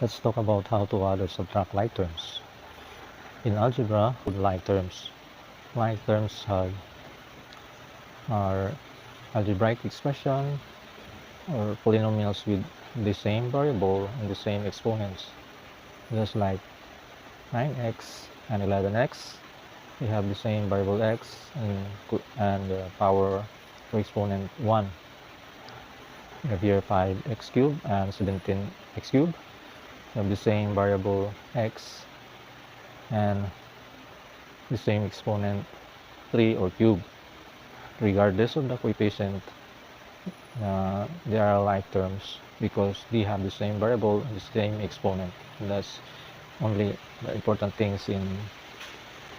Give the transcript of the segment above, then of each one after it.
Let's talk about how to add or subtract like terms. In algebra, like terms. Like terms are algebraic expression or polynomials with the same variable and the same exponents. Just like 9x and 11x, they have the same variable x and power or exponent 1. We have here 5x cubed and 17x cubed. We have the same variable x and the same exponent 3 or cube. Regardless of the coefficient, they are like terms because they have the same variable and the same exponent. And that's only the important things in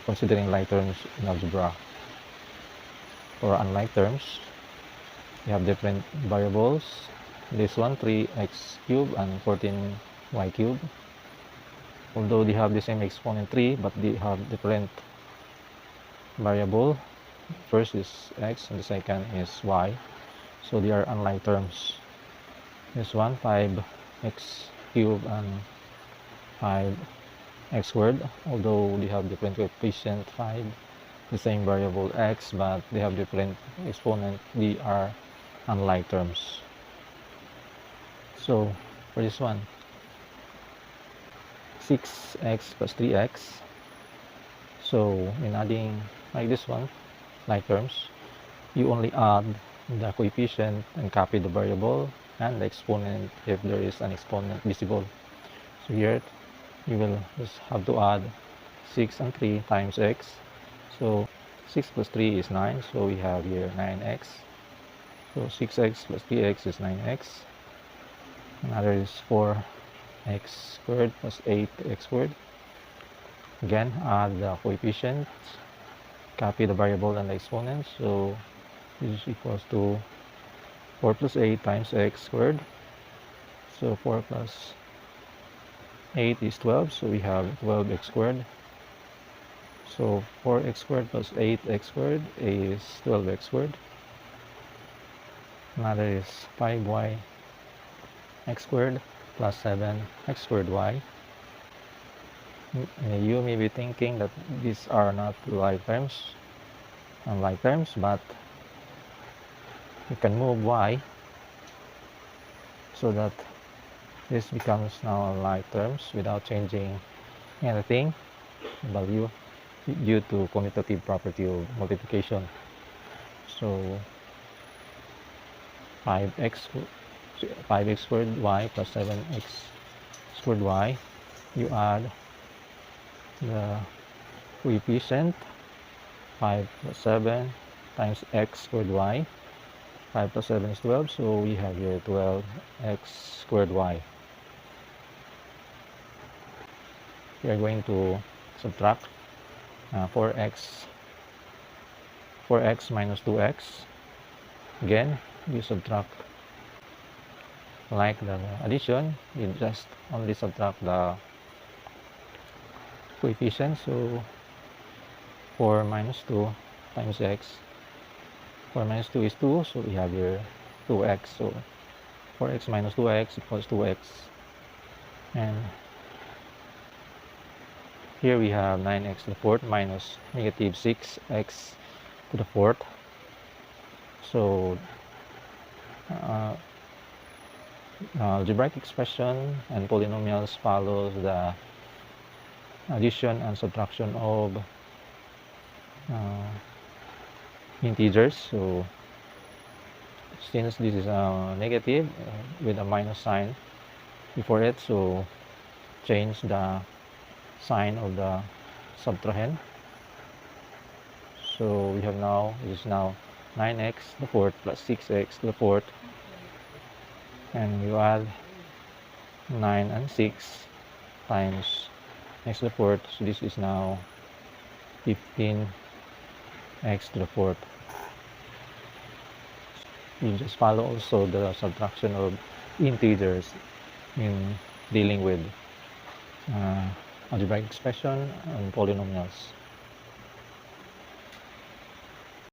considering like terms in algebra. For unlike terms, you have different variables. This one 3x cubed and 14y cubed. Although they have the same exponent 3, but they have different variable. First is x and the second is y, so they are unlike terms. This one 5x cubed and 5x squared, although they have different coefficient 5, the same variable x, but they have different exponent, they are unlike terms. So for this one 6x plus 3x, so in adding like this one like terms, you only add the coefficient and copy the variable and the exponent if there is an exponent visible. So here you will just have to add 6 and 3 times x. So 6 plus 3 is 9, so we have here 9x. So 6x plus 3x is 9x. Another is 4x squared plus 8x squared. Again, add the coefficients, copy the variable and the exponent. So this is equals to 4 plus 8 times x squared. So 4 plus 8 is 12, so we have 12x squared. So 4x squared plus 8x squared is 12x squared. Another is 5y x squared plus 7x squared y. You may be thinking that these are not like terms, unlike terms, but you can move y so that this becomes now like terms without changing anything value due to commutative property of multiplication. So 5x squared y plus 7x squared y, you add the coefficient 5 plus 7 times x squared y. 5 plus 7 is 12, so we have here 12x squared y. We are going to subtract 4x minus 2x. Again, you subtract like the addition, you just only subtract the coefficient. So 4 minus 2 times x. 4 minus 2 is 2, so we have here 2x. So 4x minus 2x equals 2x. And here we have 9x to the fourth minus negative 6x to the fourth. So algebraic expression and polynomials follows the addition and subtraction of integers. So since this is a negative with a minus sign before it, so change the sign of the subtrahend. So we have now, this is now 9x to the fourth plus 6x to the fourth, and you add 9 and 6 times x to the fourth, so this is now 15x to the fourth. You just follow also the subtraction of integers in dealing with algebraic expression and polynomials.